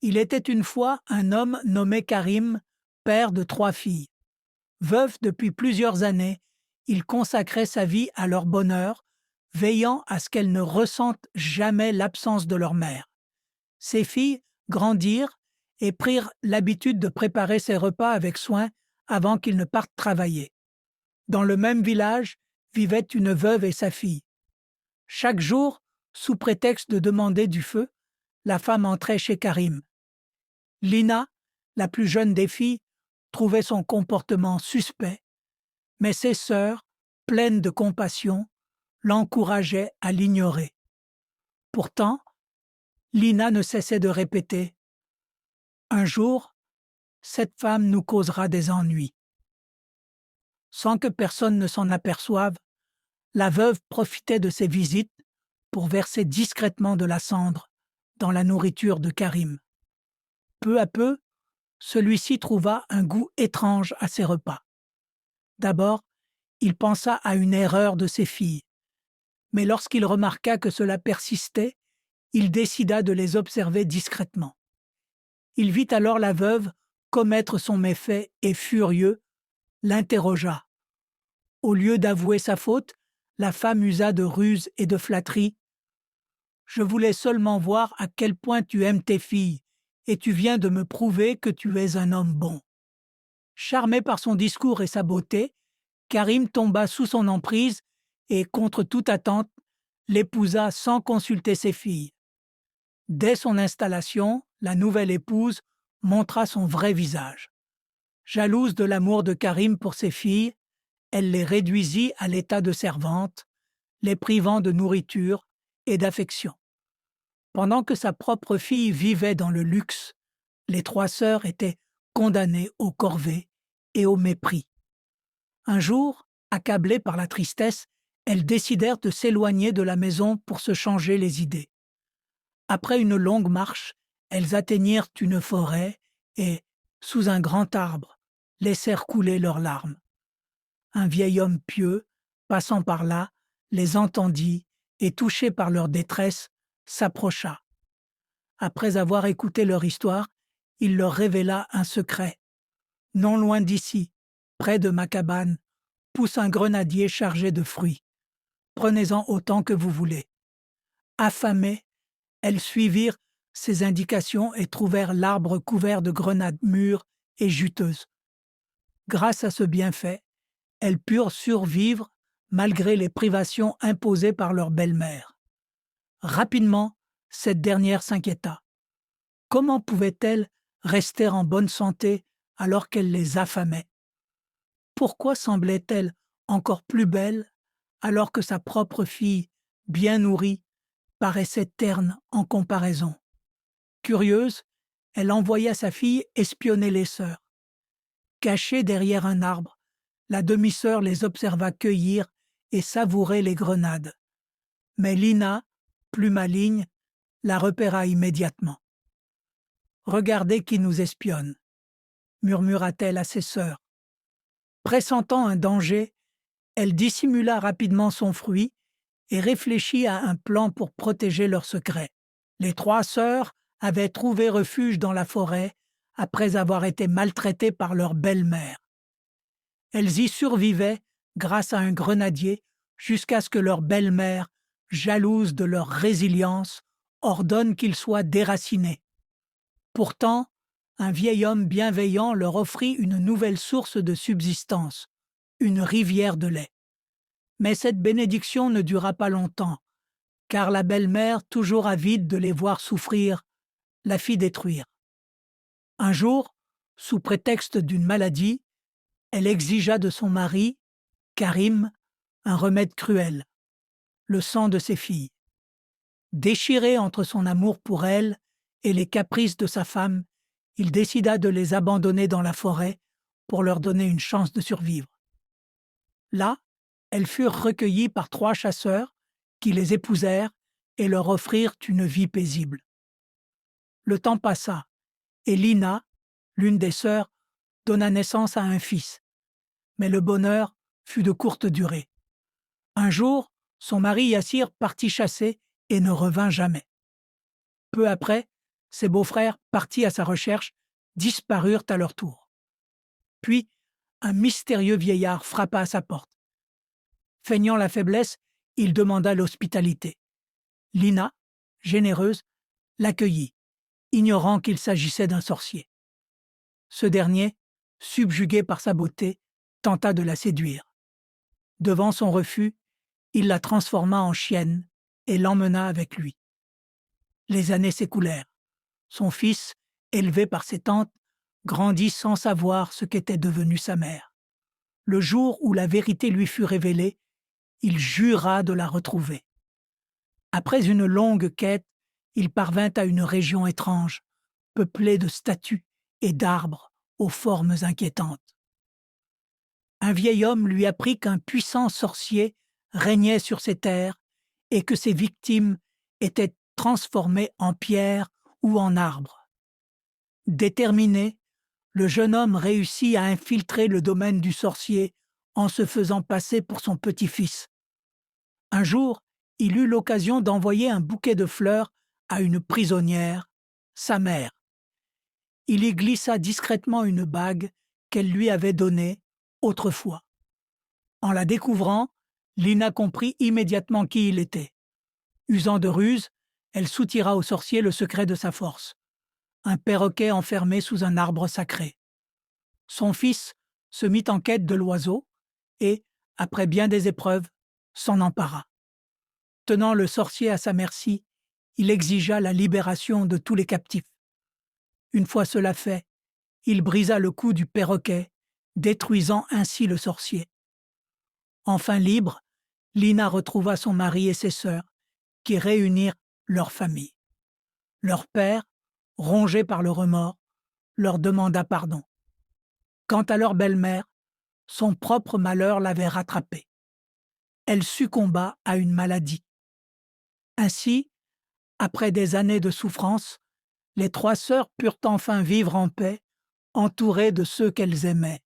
Il était une fois un homme nommé Karim, père de 3 filles. Veuf depuis plusieurs années, il consacrait sa vie à leur bonheur, veillant à ce qu'elles ne ressentent jamais l'absence de leur mère. Ses filles grandirent et prirent l'habitude de préparer ses repas avec soin avant qu'ils ne partent travailler. Dans le même village vivait une veuve et sa fille. Chaque jour, sous prétexte de demander du feu, la femme entrait chez Karim. Lina, la plus jeune des filles, trouvait son comportement suspect, mais ses sœurs, pleines de compassion, l'encourageaient à l'ignorer. Pourtant, Lina ne cessait de répéter: un jour, cette femme nous causera des ennuis. Sans que personne ne s'en aperçoive, la veuve profitait de ses visites pour verser discrètement de la cendre dans la nourriture de Karim. Peu à peu, celui-ci trouva un goût étrange à ses repas. D'abord, il pensa à une erreur de ses filles, mais lorsqu'il remarqua que cela persistait, il décida de les observer discrètement. Il vit alors la veuve commettre son méfait et, furieux, l'interrogea. Au lieu d'avouer sa faute, la femme usa de ruses et de flatteries. Je voulais seulement voir à quel point tu aimes tes filles, et tu viens de me prouver que tu es un homme bon. Charmé par son discours et sa beauté, Karim tomba sous son emprise et, contre toute attente, l'épousa sans consulter ses filles. Dès son installation, la nouvelle épouse montra son vrai visage. Jalouse de l'amour de Karim pour ses filles, elle les réduisit à l'état de servantes, les privant de nourriture et d'affection. Pendant que sa propre fille vivait dans le luxe, les 3 sœurs étaient condamnées aux corvées et au mépris. Un jour, accablées par la tristesse, elles décidèrent de s'éloigner de la maison pour se changer les idées. Après une longue marche, elles atteignirent une forêt et, sous un grand arbre, laissèrent couler leurs larmes. Un vieil homme pieux, passant par là, les entendit et, touché par leur détresse, s'approcha. Après avoir écouté leur histoire, il leur révéla un secret. Non loin d'ici, près de ma cabane, pousse un grenadier chargé de fruits. Prenez-en autant que vous voulez. Affamées, elles suivirent ses indications et trouvèrent l'arbre couvert de grenades mûres et juteuses. Grâce à ce bienfait, elles purent survivre malgré les privations imposées par leur belle-mère. Rapidement, cette dernière s'inquiéta. Comment pouvaient-elles rester en bonne santé alors qu'elle les affamait? Pourquoi semblait-elle encore plus belle alors que sa propre fille, bien nourrie, paraissait terne en comparaison? Curieuse, elle envoya sa fille espionner les sœurs. Cachée derrière un arbre, la demi-sœur les observa cueillir et savourer les grenades. Mais Lina, plus maligne, la repéra immédiatement. Regardez qui nous espionne, murmura-t-elle à ses sœurs. Pressentant un danger, elle dissimula rapidement son fruit et réfléchit à un plan pour protéger leur secret. Les 3 sœurs avaient trouvé refuge dans la forêt après avoir été maltraitées par leur belle-mère. Elles y survivaient grâce à un grenadier jusqu'à ce que leur belle-mère, jalouse de leur résilience, ordonne qu'ils soient déracinés. Pourtant, un vieil homme bienveillant leur offrit une nouvelle source de subsistance, une rivière de lait. Mais cette bénédiction ne dura pas longtemps, car la belle-mère, toujours avide de les voir souffrir, la fit détruire. Un jour, sous prétexte d'une maladie, elle exigea de son mari, Karim, un remède cruel, le sang de ses filles. Déchiré entre son amour pour elle et les caprices de sa femme, il décida de les abandonner dans la forêt pour leur donner une chance de survivre. Là, elles furent recueillies par 3 chasseurs qui les épousèrent et leur offrirent une vie paisible. Le temps passa et Lina, l'une des sœurs, donna naissance à un fils. Mais le bonheur fut de courte durée. Un jour, son mari Yassir partit chasser et ne revint jamais. Peu après, Ses beaux-frères, partis à sa recherche, disparurent à leur tour. Puis, un mystérieux vieillard frappa à sa porte. Feignant la faiblesse, il demanda l'hospitalité. Lina, généreuse, l'accueillit, ignorant qu'il s'agissait d'un sorcier. Ce dernier, subjugué par sa beauté, tenta de la séduire. Devant son refus, il la transforma en chienne et l'emmena avec lui. Les années s'écoulèrent. Son fils, élevé par ses tantes, grandit sans savoir ce qu'était devenue sa mère. Le jour où la vérité lui fut révélée, il jura de la retrouver. Après une longue quête, il parvint à une région étrange, peuplée de statues et d'arbres aux formes inquiétantes. Un vieil homme lui apprit qu'un puissant sorcier régnait sur ces terres et que ses victimes étaient transformées en pierre ou en arbre. Déterminé, le jeune homme réussit à infiltrer le domaine du sorcier en se faisant passer pour son petit-fils. Un jour, il eut l'occasion d'envoyer un bouquet de fleurs à une prisonnière, sa mère. Il y glissa discrètement une bague qu'elle lui avait donnée autrefois. En la découvrant, Lina comprit immédiatement qui il était. Usant de ruse, elle soutira au sorcier le secret de sa force, un perroquet enfermé sous un arbre sacré. Son fils se mit en quête de l'oiseau et, après bien des épreuves, s'en empara. Tenant le sorcier à sa merci, il exigea la libération de tous les captifs. Une fois cela fait, il brisa le cou du perroquet, détruisant ainsi le sorcier. Enfin libre, Lina retrouva son mari et ses sœurs, qui réunirent leur famille. Leur père, rongé par le remords, leur demanda pardon. Quant à leur belle-mère, son propre malheur l'avait rattrapée. Elle succomba à une maladie. Ainsi, après des années de souffrance, les trois sœurs purent enfin vivre en paix, entourées de ceux qu'elles aimaient.